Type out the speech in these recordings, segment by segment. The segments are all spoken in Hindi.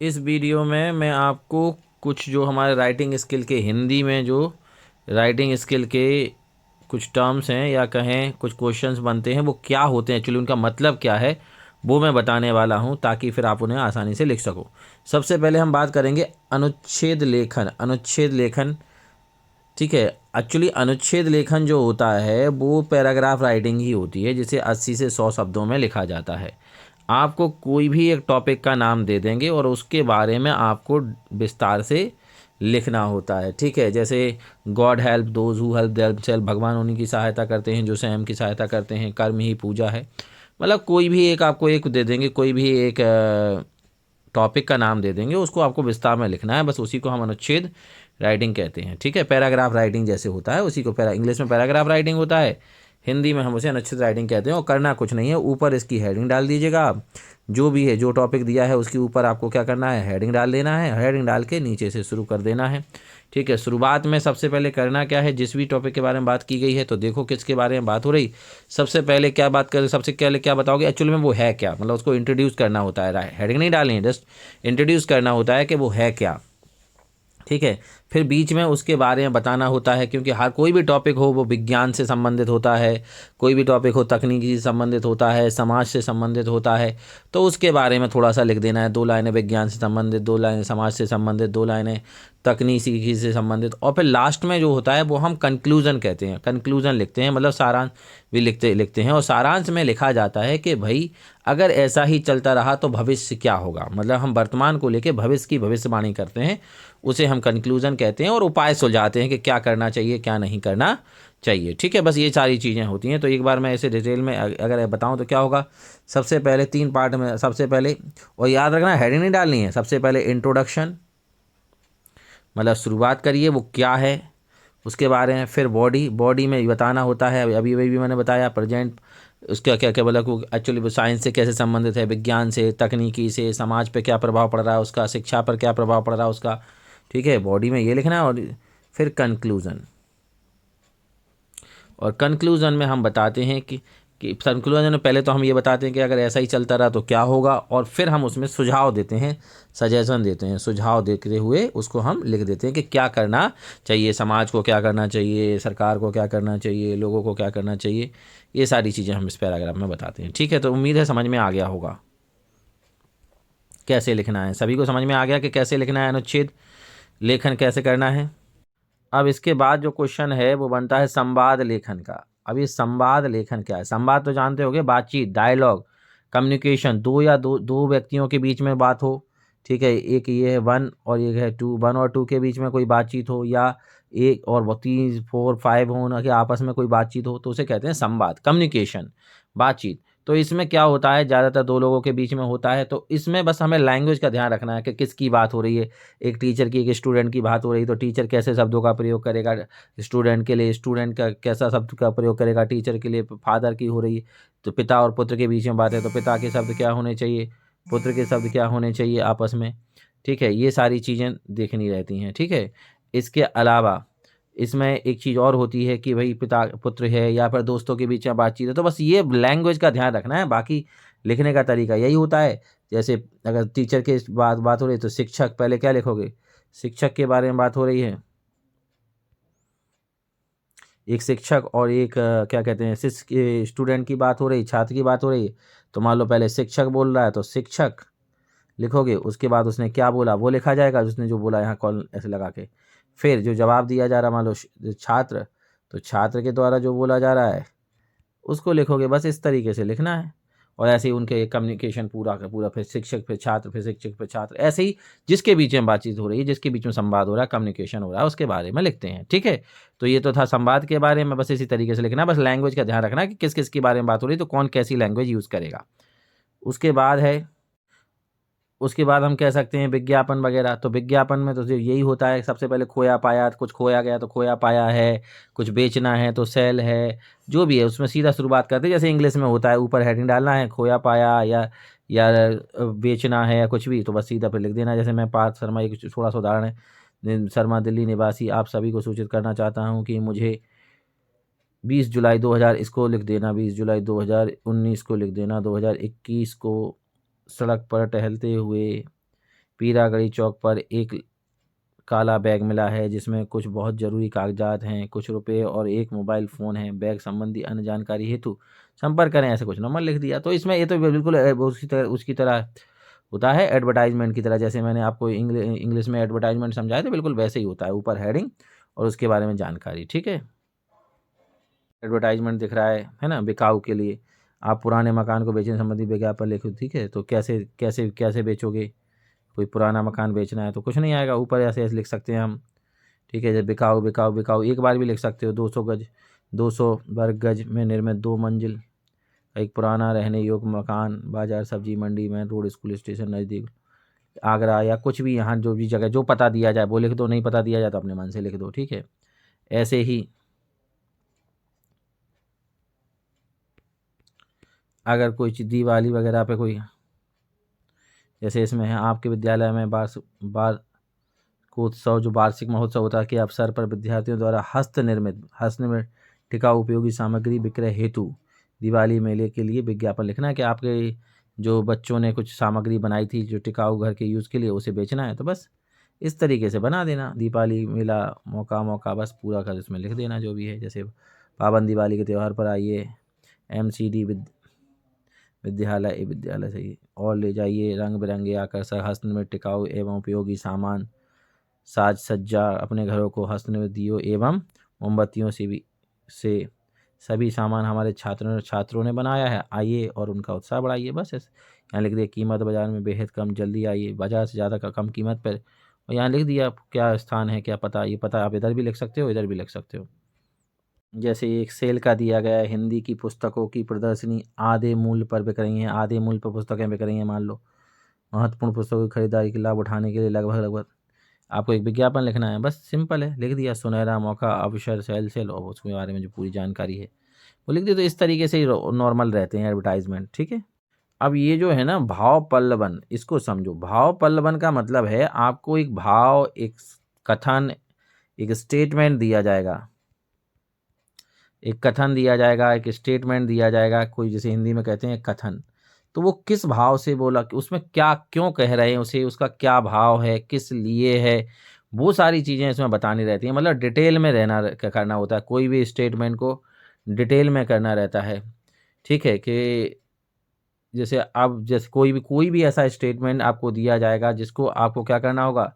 इस वीडियो में मैं आपको कुछ जो हमारे राइटिंग स्किल के हिंदी में जो राइटिंग स्किल के कुछ टर्म्स हैं या कहें कुछ क्वेश्चंस बनते हैं वो क्या होते हैं, एक्चुअली उनका मतलब क्या है वो मैं बताने वाला हूं ताकि फिर आप उन्हें आसानी से लिख सको। सबसे पहले हम बात करेंगे अनुच्छेद लेखन। अनुच्छेद लेखन, ठीक है। एक्चुअली अनुच्छेद लेखन जो होता है वो पैराग्राफ राइटिंग ही होती है जिसे 80 से 100 शब्दों में लिखा जाता है। आपको कोई भी एक टॉपिक का नाम दे देंगे और उसके बारे में आपको विस्तार से लिखना होता है, ठीक है। जैसे God help those who help themselves, भगवान उन्हीं की सहायता करते हैं जो स्वयं की सहायता करते हैं, कर्म ही पूजा है। मतलब कोई भी एक आपको एक दे देंगे, कोई भी एक टॉपिक का नाम दे देंगे, उसको आपको विस्तार में लिखना है, बस उसी को हम अनुच्छेद राइटिंग कहते हैं, ठीक है। पैराग्राफ राइटिंग जैसे होता है उसी को इंग्लिश में पैराग्राफ राइटिंग होता है, हिंदी में हम उसे अनुच्छेद राइटिंग कहते हैं। और करना कुछ नहीं है, ऊपर इसकी हेडिंग डाल दीजिएगा आप। जो भी है, जो टॉपिक दिया है उसके ऊपर आपको क्या करना है, हेडिंग डाल देना है। हेडिंग डाल के नीचे से शुरू कर देना है, ठीक है। शुरुआत में सबसे पहले करना क्या है, जिस भी टॉपिक के बारे में बात की गई है तो देखो किसके बारे में बात हो रही। सबसे पहले क्या बात करें, सबसे पहले क्या बताओगे एक्चुअली में वो है क्या, मतलब उसको इंट्रोड्यूस करना होता है। हेडिंग नहीं डालनी है, जस्ट इंट्रोड्यूस करना होता है कि वो है क्या, ठीक है। फिर बीच में उसके बारे में बताना होता है, क्योंकि हर कोई भी टॉपिक हो वो विज्ञान से संबंधित होता है, कोई भी टॉपिक हो तकनीकी से संबंधित होता है, समाज से संबंधित होता है, तो उसके बारे में थोड़ा सा लिख देना है। 2 लाइनें विज्ञान से संबंधित, 2 लाइनें समाज से संबंधित, 2 लाइनें तकनीकी से संबंधित, और फिर लास्ट में जो होता है वो हम कंक्लूजन कहते हैं। कंक्लूजन लिखते हैं, मतलब सारांश भी लिखते लिखते हैं। और सारांश में लिखा जाता है कि भाई अगर ऐसा ही चलता रहा तो भविष्य क्या होगा, मतलब हम वर्तमान को लेके भविष्य की भविष्यवाणी करते हैं, उसे हम कंक्लूजन कहते हैं। और उपाय सुलझाते हैं कि क्या करना चाहिए क्या नहीं करना चाहिए, ठीक है। बस ये सारी चीज़ें होती हैं। तो एक बार मैं इसे डिटेल में अगर बताऊं तो क्या होगा, सबसे पहले 3 पार्ट में, सबसे पहले, और याद रखना हेडिंग नहीं डालनी है, सबसे पहले इंट्रोडक्शन, मतलब शुरुआत करिए वो क्या है उसके बारे में। फिर बॉडी, बॉडी में बताना होता है, अभी अभी भी मैंने बताया प्रेजेंट, उसका क्या क्या मतलब एक्चुअली वो साइंस से कैसे संबंधित है, विज्ञान से, तकनीकी से, समाज पे क्या प्रभाव पड़ रहा है उसका, शिक्षा पर क्या प्रभाव पड़ रहा है उसका, ठीक है। बॉडी में ये लिखना है। और फिर कंक्लूज़न, और कंक्लूज़न में हम बताते हैं कि कंक्लूजन में पहले तो हम ये बताते हैं कि अगर ऐसा ही चलता रहा तो क्या होगा, और फिर हम उसमें सुझाव देते हैं, सजेशन देते हैं। सुझाव देते हुए उसको हम लिख देते हैं कि क्या करना चाहिए, समाज को क्या करना चाहिए, सरकार को क्या करना चाहिए, लोगों को क्या करना चाहिए। ये सारी चीज़ें हम इस पैराग्राफ में बताते हैं, ठीक है। तो उम्मीद है समझ में आ गया होगा कैसे लिखना है। सभी को समझ में आ गया कि कैसे लिखना है, अनुच्छेद लेखन कैसे करना है। अब इसके बाद जो क्वेश्चन है वो बनता है संवाद लेखन का। अब ये संवाद लेखन क्या है, संवाद तो जानते होगे, बातचीत, डायलॉग, कम्युनिकेशन, दो या दो व्यक्तियों के बीच में बात हो, ठीक है। एक ये है 1 और एक है 2, 1 और 2 के बीच में कोई बातचीत हो, या एक और वो 3 4 5 हो ना, कि आपस में कोई बातचीत हो, तो उसे कहते हैं संवाद, कम्युनिकेशन, बातचीत। तो इसमें क्या होता है, ज़्यादातर 2 लोगों के बीच में होता है। तो इसमें बस हमें लैंग्वेज का ध्यान रखना है कि किसकी बात हो रही है। एक टीचर की एक स्टूडेंट की बात हो रही, तो टीचर कैसे शब्दों का प्रयोग करेगा स्टूडेंट के लिए, स्टूडेंट का कैसा शब्द का प्रयोग करेगा टीचर के लिए। फादर की हो रही तो पिता और पुत्र के बीच में बात है तो पिता के शब्द क्या होने चाहिए, पुत्र के शब्द क्या होने चाहिए आपस में, ठीक है। ये सारी चीज़ें देखनी रहती हैं, ठीक है। इसके अलावा इसमें एक चीज़ और होती है कि भाई पिता पुत्र है या फिर दोस्तों के बीच में बातचीत है, तो बस ये लैंग्वेज का ध्यान रखना है, बाकी लिखने का तरीका यही होता है। जैसे अगर टीचर के बात हो रही है तो शिक्षक, पहले क्या लिखोगे, शिक्षक के बारे में बात हो रही है, एक शिक्षक और एक क्या कहते हैं स्टूडेंट की बात हो रही, छात्र की बात हो रही है। तो मान लो पहले शिक्षक बोल रहा है तो शिक्षक लिखोगे, उसके बाद उसने क्या बोला वो लिखा जाएगा, उसने जो बोला यहाँ कॉल ऐसे लगा के। फिर जो जवाब दिया जा रहा, मान लो छात्र, तो छात्र के द्वारा जो बोला जा रहा है उसको लिखोगे, बस इस तरीके से लिखना है। और ऐसे ही उनके कम्युनिकेशन पूरा का पूरा, फिर शिक्षक फिर छात्र फिर शिक्षक फिर छात्र, ऐसे ही जिसके बीच में बातचीत हो रही है, जिसके बीच में संवाद हो रहा है, कम्युनिकेशन हो रहा है, उसके बारे में लिखते हैं, ठीक है। तो ये तो था संवाद के बारे में, बस इसी तरीके से लिखना है। बस लैंग्वेज का ध्यान रखना है कि किस किस के बारे में बात हो रही है तो कौन कैसी लैंग्वेज यूज़ करेगा। उसके बाद है, उसके बाद हम कह सकते हैं विज्ञापन वगैरह। तो विज्ञापन में तो यही होता है, सबसे पहले खोया पाया, कुछ खोया गया तो खोया पाया है, कुछ बेचना है तो सेल है, जो भी है उसमें सीधा शुरुआत करते हैं। जैसे इंग्लिश में होता है, ऊपर हेडिंग डालना है खोया पाया या बेचना है या कुछ भी, तो बस सीधा फिर लिख देना है। जैसे मैं पार्थ शर्मा, एक थोड़ा सा उदाहरण है, शर्मा दिल्ली निवासी, आप सभी को सूचित करना चाहता हूँ कि मुझे 20 जुलाई 2000 इसको लिख देना, 20 जुलाई 2019 को लिख देना, 2021 को सड़क पर टहलते हुए पीरागढ़ी चौक पर एक काला बैग मिला है जिसमें कुछ बहुत ज़रूरी कागजात हैं, कुछ रुपए और एक मोबाइल फ़ोन है। बैग संबंधी अन्य जानकारी हेतु संपर्क करें, ऐसे कुछ नंबर लिख दिया। तो इसमें ये तो बिल्कुल उसकी तरह होता है, एडवर्टाइजमेंट की तरह। जैसे मैंने आपको इंग्लिश में एडवर्टाइजमेंट समझाया तो बिल्कुल वैसे ही होता है, ऊपर हेडिंग और उसके बारे में जानकारी। ठीक है, एडवर्टाइजमेंट दिख रहा है ना, बिकाऊ के लिए। आप पुराने मकान को बेचने संबंधी विज्ञापन लिखो। ठीक है, तो कैसे कैसे कैसे बेचोगे? कोई पुराना मकान बेचना है तो कुछ नहीं आएगा, ऊपर ऐसे ऐसे लिख सकते हैं हम। ठीक है, जब बिकाऊ बिकाऊ बिकाऊ एक बार भी लिख सकते हो। 200 वर्ग गज में निर्मित 2 मंजिल एक पुराना रहने योग्य मकान, बाजार, सब्जी मंडी, मेन रोड, स्कूल, स्टेशन नज़दीक, आगरा, या कुछ भी यहाँ जो भी जगह जो पता दिया जाए वो लिख दो। नहीं पता दिया जाए तो अपने मन से लिख दो। ठीक है, ऐसे ही अगर कोई दिवाली वगैरह पे कोई, जैसे इसमें है आपके विद्यालय में वार्षिकोत्सव जो वार्षिक महोत्सव होता के अवसर पर विद्यार्थियों द्वारा हस्तनिर्मित टिकाऊ उपयोगी सामग्री विक्रय हेतु दिवाली मेले के लिए विज्ञापन लिखना है कि आपके जो बच्चों ने कुछ सामग्री बनाई थी जो टिकाऊ घर के यूज़ के लिए, उसे बेचना है। तो बस इस तरीके से बना देना, दीपावली मेला मौका बस पूरा कर इसमें लिख देना जो भी है। जैसे पावन दिवाली के त्यौहार पर आइए, MCD विद्यालय से ही और ले जाइए रंग बिरंगे आकर्षक हस्तनिर्मित टिकाऊ एवं उपयोगी सामान, साज सज्जा, अपने घरों को हस्तनिर्मित दियो एवं मोमबत्तियों से सभी सामान हमारे छात्रों ने बनाया है, आइए और उनका उत्साह बढ़ाइए। बस यहाँ लिख दिया कीमत बाजार में बेहद कम, जल्दी आइए बाजार से ज़्यादा कम कीमत पर। और यहाँ लिख दिया क्या स्थान है, क्या पता, ये पता आप इधर भी लिख सकते हो, इधर भी लिख सकते हो। जैसे एक सेल का दिया गया है, हिंदी की पुस्तकों की प्रदर्शनी आधे मूल्य पर बिक रही हैं, आधे मूल्य पर पुस्तकें बिक रही हैं मान लो। महत्वपूर्ण पुस्तकों की खरीदारी के लाभ उठाने के लिए लगभग आपको एक विज्ञापन लिखना है। बस सिंपल है, लिख दिया सुनहरा मौका अवसर सेल और उसके बारे में जो पूरी जानकारी है वो लिख दिया। तो इस तरीके से ही नॉर्मल रहते हैं एडवर्टाइजमेंट। ठीक है, अब ये जो है ना भाव पल्लवन, इसको समझो। भाव पल्लवन का मतलब है आपको एक भाव, एक कथन, एक स्टेटमेंट दिया जाएगा, एक स्टेटमेंट दिया जाएगा, कोई जैसे हिंदी में कहते हैं कथन। तो वो किस भाव से बोला, कि उसमें क्या क्यों कह रहे हैं उसे, उसका क्या भाव है, किस लिए है, वो सारी चीज़ें इसमें बतानी रहती हैं। मतलब डिटेल में करना होता है, कोई भी स्टेटमेंट को डिटेल में करना रहता है। ठीक है, कि जैसे अब जैसे कोई भी ऐसा स्टेटमेंट आपको दिया जाएगा जिसको आपको क्या करना होगा,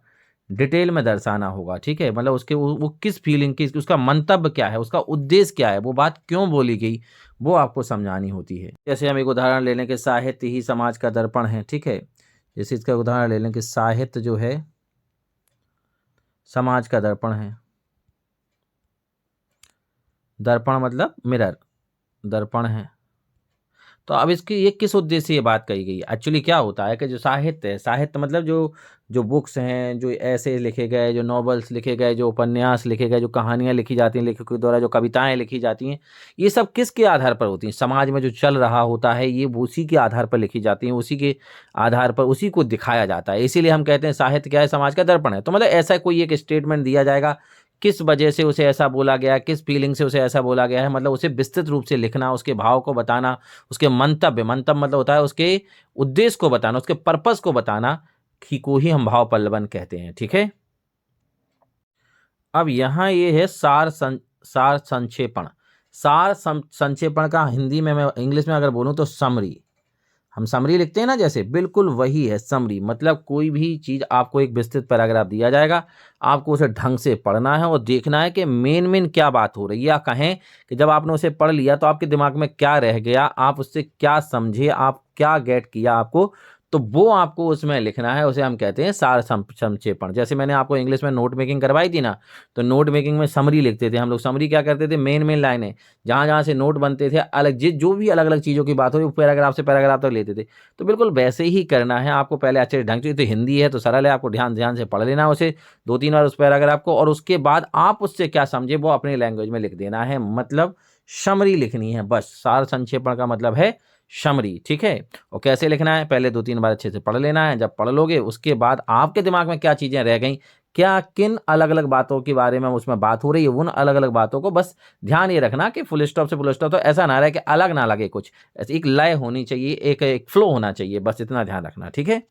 डिटेल में दर्शाना होगा। ठीक है, मतलब उसके वो किस फीलिंग की, उसका मंतव्य क्या है, उसका उद्देश्य क्या है, वो बात क्यों बोली गई, वो आपको समझानी होती है। जैसे हम एक उदाहरण ले लें कि साहित्य ही समाज का दर्पण है। ठीक है, जैसे इसका उदाहरण ले लें कि साहित्य जो है समाज का दर्पण है। दर्पण मतलब मिरर, दर्पण है। तो अब इसकी ये किस उद्देश्य से ये बात कही गई? एक्चुअली क्या होता है कि जो साहित्य है, साहित्य मतलब जो जो बुक्स हैं, जो ऐसे लिखे गए, जो नॉवेल्स लिखे गए, जो उपन्यास लिखे गए, जो कहानियाँ लिखी जाती हैं लेखकों के द्वारा, जो कविताएं लिखी जाती हैं, ये सब किसके आधार पर होती हैं? समाज में जो चल रहा होता है ये उसी के आधार पर लिखी जाती हैं, उसी के आधार पर उसी को दिखाया जाता है। इसीलिए हम कहते हैं साहित्य क्या है, समाज का दर्पण है। तो मतलब ऐसा कोई एक स्टेटमेंट दिया जाएगा, किस वजह से उसे ऐसा बोला गया है, किस फीलिंग से उसे ऐसा बोला गया है, मतलब उसे विस्तृत रूप से लिखना, उसके भाव को बताना, उसके मंतव्य मतलब होता है उसके उद्देश्य को बताना, उसके पर्पस को बताना, को ही हम भाव पल्लवन कहते हैं। ठीक है, अब यहाँ ये है सार संक्षेपण। संक्षेपण का हिंदी में मैं इंग्लिश में अगर बोलूँ तो समरी। हम समरी लिखते हैं ना, जैसे बिल्कुल वही है समरी। मतलब कोई भी चीज़ आपको एक विस्तृत पैराग्राफ दिया जाएगा, आपको उसे ढंग से पढ़ना है और देखना है कि मेन क्या बात हो रही है, या कहें कि जब आपने उसे पढ़ लिया तो आपके दिमाग में क्या रह गया, आप उससे क्या समझे, आप क्या गेट किया आपको, तो वो आपको उसमें लिखना है। उसे हम कहते हैं सार संक्षेपण। जैसे मैंने आपको इंग्लिश में नोट मेकिंग करवाई थी ना, तो नोट मेकिंग में समरी लिखते थे हम लोग। समरी क्या करते थे, मेन लाइनें जहाँ से नोट बनते थे, अलग जो भी अलग अलग चीज़ों की बात हो, पैराग्राफ से पैराग्राफ तक लेते थे। तो बिल्कुल वैसे ही करना है आपको। पहले अच्छे ढंग से, तो हिंदी है तो सरल है, आपको ध्यान से पढ़ लेना उसे 2-3 बार उस पैराग्राफ को, और उसके बाद आप उससे क्या समझे वो अपनी लैंग्वेज में लिख देना है। मतलब समरी लिखनी है बस। सार संक्षेपण का मतलब है समरी। ठीक है, और कैसे लिखना है, पहले 2-3 बार अच्छे से पढ़ लेना है। जब पढ़ लोगे उसके बाद आपके दिमाग में क्या चीज़ें रह गई, क्या किन अलग अलग बातों के बारे में उसमें बात हो रही है, उन अलग अलग बातों को बस ध्यान ये रखना कि फुल स्टॉप से फुल स्टॉप, तो ऐसा ना रहे कि अलग ना लगे कुछ, ऐसे एक लय होनी चाहिए, एक फ्लो होना चाहिए, बस इतना ध्यान रखना। ठीक है।